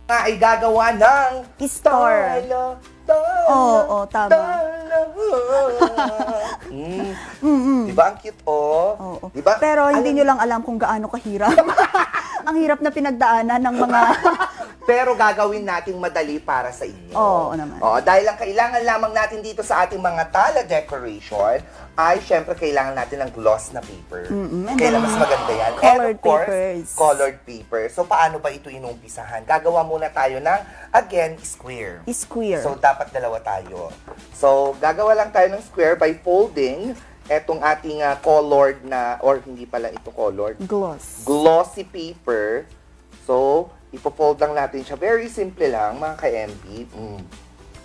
Nga ay gagawa ng Store. Oo, tama. Diba ang cute, oh? Oo. Diba? Pero hindi nyo lang alam kung gaano kahirap. Ang hirap na pinagdaanan ng mga... Pero gagawin nating madali para sa inyo. Oo naman. Dahil ang kailangan lamang natin dito sa ating mga tala decoration ay syempre kailangan natin ng gloss na paper. And Kailan then mas maganda yan. colored And of course, papers. colored paper. So paano ba ito inumpisahan? Gagawa muna tayo ng, again, square. Square. So dapat dalawa tayo. So gagawa lang tayo ng square by folding etong ating colored na, or hindi pala ito colored, Gloss. glossy paper. So, ipo-fold lang natin siya. Very simple lang, mga ka-MB.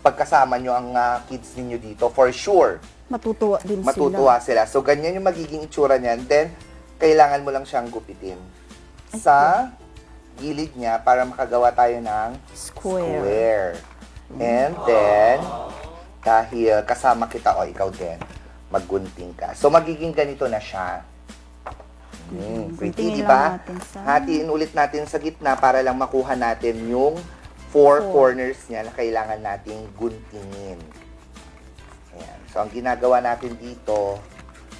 Pagkasama nyo ang kids ninyo dito, for sure, Matutuwa din matutuwa sila. So, ganyan yung magiging itsura niyan. Then, kailangan mo lang siyang gupitin sa gilid niya para makagawa tayo ng square. And then, dahil kasama kita, ikaw din, maggunting ka. So, magiging ganito na siya. Pretty, di Guntingin ba? lang natin sa- Hatiin ulit natin sa gitna para lang makuha natin yung four corners niya na kailangan nating guntingin. Ayan. So, ang ginagawa natin dito,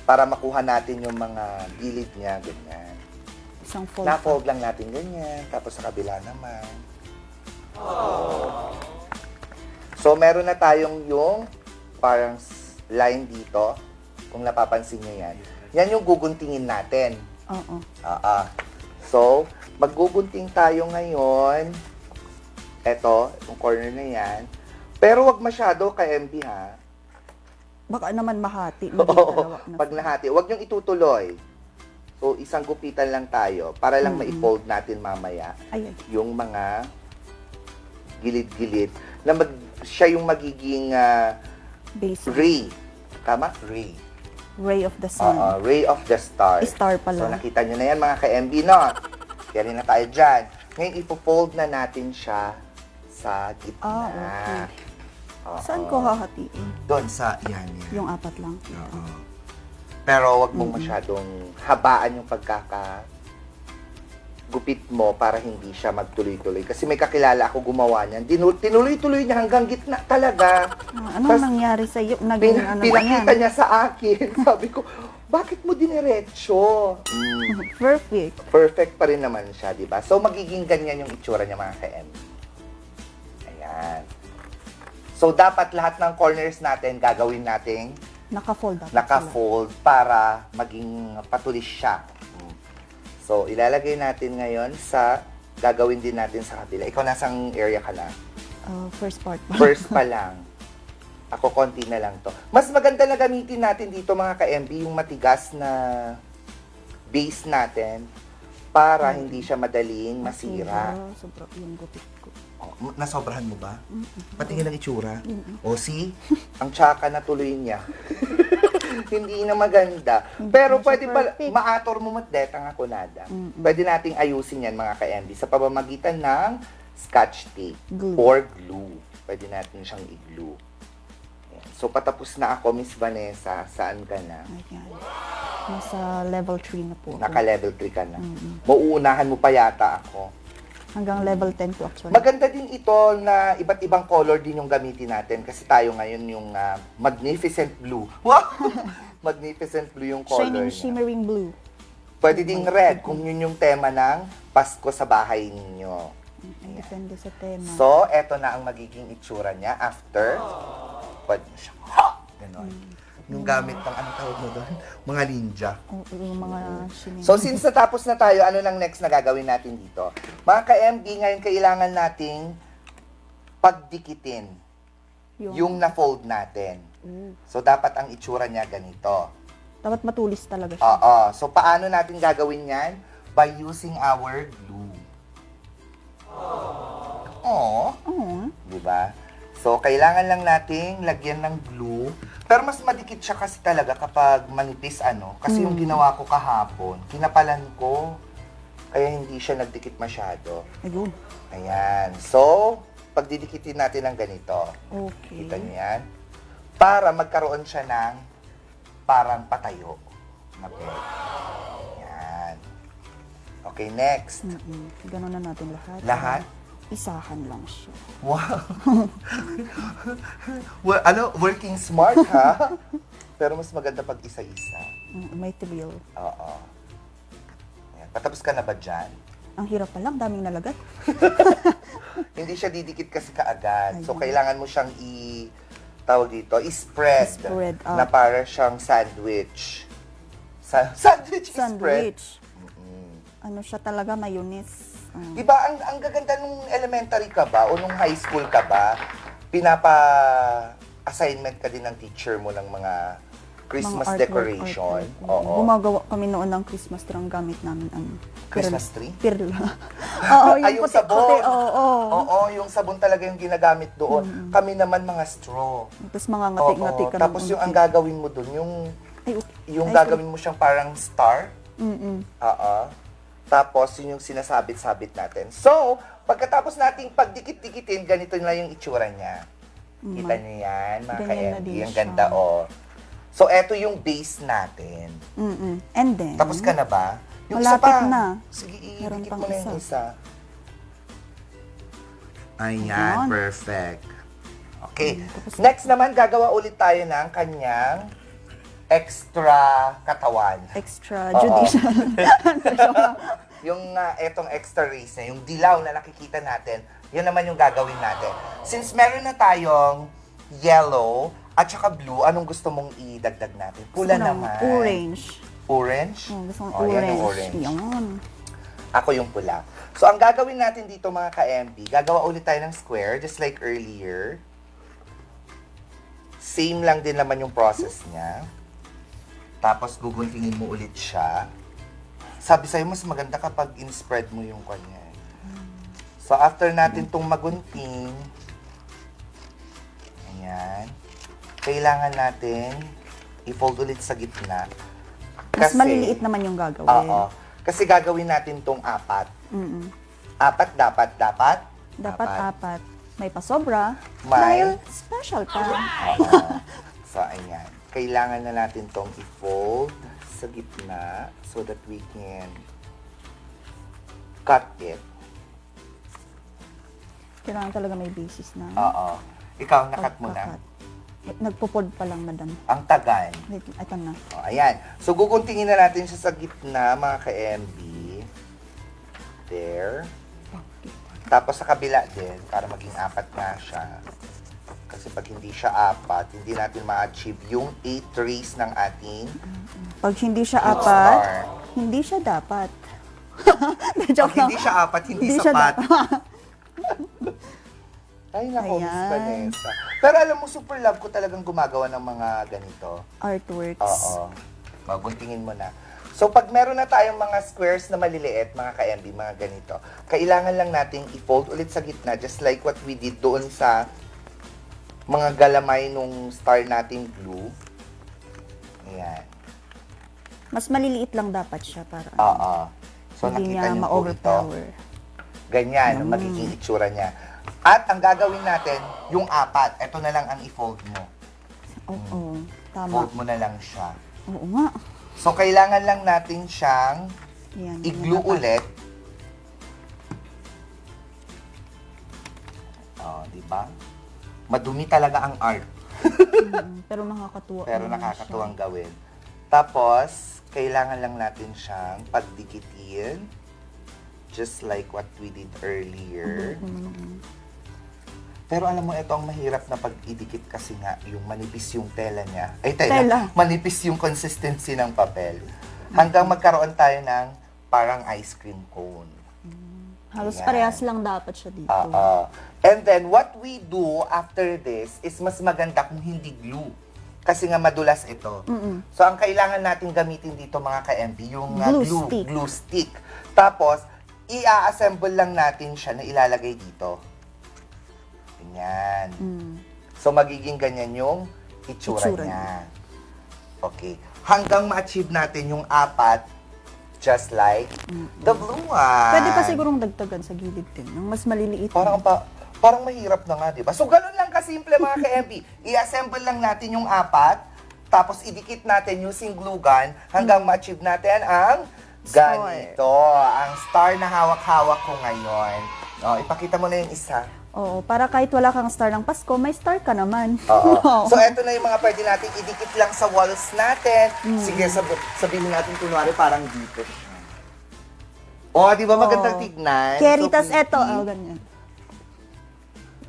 para makuha natin yung mga gilid niya, ganyan. Isang fold. Na-fold lang natin ganyan, tapos sa kabila naman. So, meron na tayong yung parang line dito, kung napapansin nyo yan. Yan yung guguntingin natin. Oo. So, maggugunting tayo ngayon. Eto, yung corner na yan. Pero wag masyado ka-MB, ha? Baka naman mahati. Oo, pag nahati, wag yung itutuloy. So, isang gupitan lang tayo para lang ma-fold natin mamaya Ayan. yung mga gilid-gilid na siya yung magiging Basic. ray. Tama? Ray. Ray of the sun. Ray of the star. Star So, pala. nakita nyo na yan, mga ka-MB, no? Kaya na tayo dyan. Ngayon, ipo-fold na natin siya sa gitna. Okay. Oo. Saan ko hahatiin? Doon sa, yan. Yung apat lang. Oo. Pero wag mong masyadong habaan yung gupit mo para hindi siya magtuloy-tuloy. Kasi may kakilala ako gumawa niyan. Tinuloy-tuloy niya hanggang gitna talaga. Anong nangyari sa iyo? Naging ano ba yan? Pinakita niya sa akin. Sabi ko, bakit mo diniretso? Perfect. Perfect pa rin naman siya, di ba? So, magiging ganyan yung itsura niya, mga ka-M. Ayan. So, dapat lahat ng corners natin gagawin nating Naka-fold dapat naka-fold para maging patulis siya. So, ilalagay natin ngayon sa, gagawin din natin sa kabila. Ikaw nasang area ka na? First part. First pa lang. Ako, konti na lang to. Mas maganda na gamitin natin dito, mga ka-MB, yung matigas na base natin para hindi siya madaling masira. Sobra yung gupit ko. Nasobrahan mo ba? Patingin ang itsura. O, see? Ang tsaka na tuloy niya. Hindi na maganda. Pero na siya pwede pala, perfect. maator mo matdetang ako nada. Pwede nating ayusin yan, mga ka-MB, sa pamamagitan ng scotch tape Glue. or glue. Pwede natin siyang i-glue. Ayan. So, patapos na ako, Miss Vanessa. Saan ka na? Ayan. Nasa level 3 na po. ako. Naka-level 3 ka na. Mauunahan mo pa yata ako. Hanggang level 10 po actually. Maganda din ito na iba't ibang color din yung gamitin natin kasi tayo ngayon yung magnificent blue. Wow! Magnificent blue yung color Shining, niya. shimmering blue. Pwede ding red kung yun yung tema ng Pasko sa bahay ninyo. Depende sa tema. So, eto na ang magiging itsura niya after. Pwede na siya. Ganon. Yung gamit ng, anong tawag mo doon? Mga ninja. Yung mga shimmering. So, since natapos na tayo, ano lang next na gagawin natin dito? Mga ka-MB, ngayon kailangan nating pagdikitin yung na-fold natin. So, dapat ang itsura niya ganito. Dapat matulis talaga siya. Oo. So, paano natin gagawin yan? By using our glue. Oo. Di ba? So, kailangan lang nating lagyan ng glue. Pero mas madikit siya kasi talaga kapag manipis, ano. Kasi yung ginawa ko kahapon, kinapalan ko. Kaya hindi siya nagdikit masyado. Ayun. Ayan. So, pagdidikitin natin ng ganito. Okay. Kita niyo yan? Para magkaroon siya ng parang patayo na bed. Okay, next. Ganon na natin lahat. Lahat? Isahan lang siya. Wow. Well, ano, working smart, ha? Pero mas maganda pag isa-isa. May thrill. Oo. Ayan. Patapos ka na ba dyan? Ang hirap pa lang, daming nalagat. Hindi siya didikit kasi kaagad. So, Ayan. kailangan mo siyang tawag dito, i-spread. Spread out. Na para siyang sandwich. Sandwich spread. Sandwich. Ano siya talaga, mayonnaise. Diba, ang gaganda nung elementary ka ba o nung high school ka ba, pinapa-assignment ka din ng teacher mo ng mga Christmas Mga artwork, decoration. artwork. Oo. Gumagawa kami noon ng Christmas tree. Ang gamit namin ang Christmas tree? Pirla. Oo, Ay, yung puti-puti. sabon. Oo. Oo, yung sabon talaga yung ginagamit doon. Kami naman mga straw. Tapos mga ngati-ngati Oo, ka tapos yung ang gagawin mo doon, Ay, okay. yung Ay, gagawin mo siyang parang star. Mm-mm. Oo. Tapos, yun yung sinasabit-sabit natin. So, pagkatapos nating pagdikit-dikitin, ganito na yung itsura niya. Kita niyo yan, mga Ganyan na ka-MD. din Ang siya. ganda, oh. So, eto yung base natin. Mm-mm. And then, Tapos ka na ba? Malapit isa pa. na. Sige, Meron idikit pang mo na yung isa. Ayan, Ayan. perfect. Okay. Tapos- Next naman, gagawa ulit tayo ng kanyang extra katawan. extra Oo. judicial. Yung etong extra rays na, yung dilaw na nakikita natin, yun naman yung gagawin natin. Since meron na tayong yellow at saka blue, anong gusto mong idagdag natin? Pula Gusto ko ng naman. Orange. Orange? Gusto kong Oh, yan orange. yung orange. Yan. Ako yung pula. So, ang gagawin natin dito mga ka-MB, gagawa ulit tayo ng square, just like earlier. Same lang din naman yung process niya. Tapos, guguntingin mo ulit siya. Sabi sa'yo, mas maganda kapag in-spread mo yung kanya. So, after natin tong magunting, ayan, kailangan natin i-fold ulit sa gitna. Mas maliliit naman yung gagawin. Oo. Kasi gagawin natin tong apat. Mm-mm. Apat dapat. Dapat apat. May pasobra. May- Dahil special pa. Oo. So, ayan. Kailangan na natin tong i-fold sa gitna so that we can cut it. Kailangan talaga may basis na. Oo. Ikaw, nakat mo na. Pagkakat. Nagpo-fold pa lang, madam. Ang tagal. Wait, ito na. O, ayan. So, guguntingin na natin siya sa gitna, mga ka-MB. There. Tapos sa kabila din, para maging apat nga siya. Kasi pag hindi siya apat, hindi natin ma-achieve yung 8 rays ng ating Pag hindi siya Yung apat, star. hindi siya dapat. Pag hindi siya apat, hindi siya sapat. dapat. Ay, nako, Miss Ayan. Vanessa. Pero alam mo, super love ko talagang gumagawa ng mga ganito. Artworks. Oo. Maguntingin mo na. So, pag meron na tayong mga squares na maliliit, mga ka-MB, mga ganito, kailangan lang nating i-fold ulit sa gitna, just like what we did doon sa mga galamay nung star nating blue. Ayan. Mas maliliit lang dapat siya para Oo. So, hindi nakita niya niyo po ito. ma-overpower. Ganyan, ang magiging itsura niya. At ang gagawin natin, yung apat, ito na lang ang i-fold mo. Oo, tama. Fold mo na lang siya. Oo nga. So, kailangan lang natin siyang Yan. i-glue yung ulit. Oh, di ba? Madumi talaga ang art, Pero nakakatuwa. pero naman nakakatuwang gawin. Tapos, kailangan lang natin siyang pagdikitin. Just like what we did earlier. Pero alam mo, ito ang mahirap na pag-idikit kasi nga, yung manipis yung tela niya. Ay, Tela. manipis yung consistency ng papel. Hanggang magkaroon tayo ng parang ice cream cone. Halos Ayan. parehas lang dapat siya dito. Oo. And then, what we do after this is mas maganda kung hindi glue. Kasi nga madulas ito. So, ang kailangan natin gamitin dito mga ka-MB, yung glue stick. Tapos, i-assemble lang natin siya na ilalagay dito. Ganyan. So, magiging ganyan yung itsura Itsura niya. Okay. Hanggang ma-achieve natin yung apat, just like the blue one. Pwede pa sigurong dagdagan sa gilid din. Yung mas maliliit. Parang mahirap na nga, di ba? So, ganun lang kasimple mga ka-MB. I-assemble lang natin yung apat, tapos idikit natin using glue gun hanggang ma-achieve natin ang Ganito, ang star na hawak-hawak ko ngayon. Ipakita mo na yung isa. Oo, para kahit wala kang star ng Pasko, may star ka naman. Oo. So, eto na yung mga pwede natin idikit lang sa walls natin. Sige, sabihin natin kunwari parang dito siya. Di ba magandang tignan? Kerry, So, tas pretty. eto, ganyan.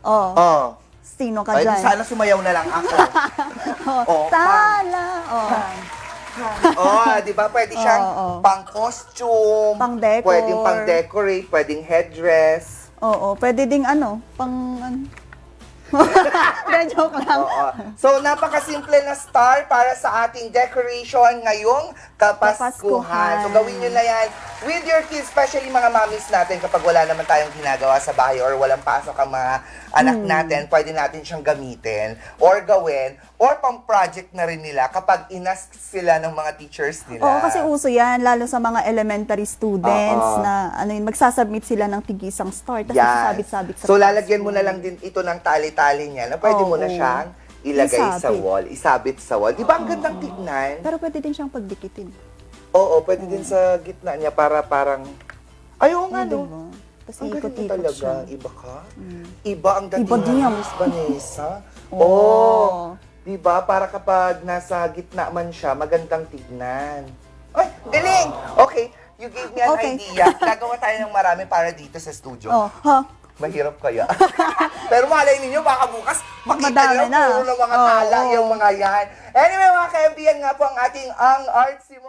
Oh, Oh. sino ka Ay, dyan? sana sumayaw na lang ako. Tala! Di ba? Pwede siyang pang-costume. Pang-decor. Pwedeng pang-decorate, pwedeng headdress. Oo, pwede ding Hindi, joke lang. So, napakasimple na star para sa ating decoration ngayong Kapaskuhan. Kapaskuhan. So, gawin nyo na yan with your kids, especially mga mommies natin kapag wala naman tayong ginagawa sa bahay or walang pasok ang mga anak natin, pwede natin siyang gamitin or gawin or pang-project na rin nila kapag inask sila ng mga teachers nila. Oo, kasi uso yan, lalo sa mga elementary students na magsasubmit sila ng tigisang star, tapos sabit-sabit sa So, lalagyan mo na lang din ito ng tali-tali niya na pwede mo na siyang ilagay sa wall, isabit sa wall. Di ba ang gandang tignan? Pero pwede din siyang pagdikitin. Oo, pwede din sa gitna niya para parang... Ayaw nga, no? Diba? Tapos Ang galing ikot-ikot talaga. siya. Iba ka? Iba ang dating Iba din ng yan. Miss Vanessa. Oo. Diba? Para kapag nasa gitna man siya, magandang tignan. Ay, galing! Okay, you gave me an idea. Gagawa tayo ng marami para dito sa studio. Mahirap kaya. Pero malay ninyo, baka bukas makita nyo Madami na. puro na mga tala yung mga yan. Anyway, mga ka-MBN nga po ang ating Ang Artsy Mo.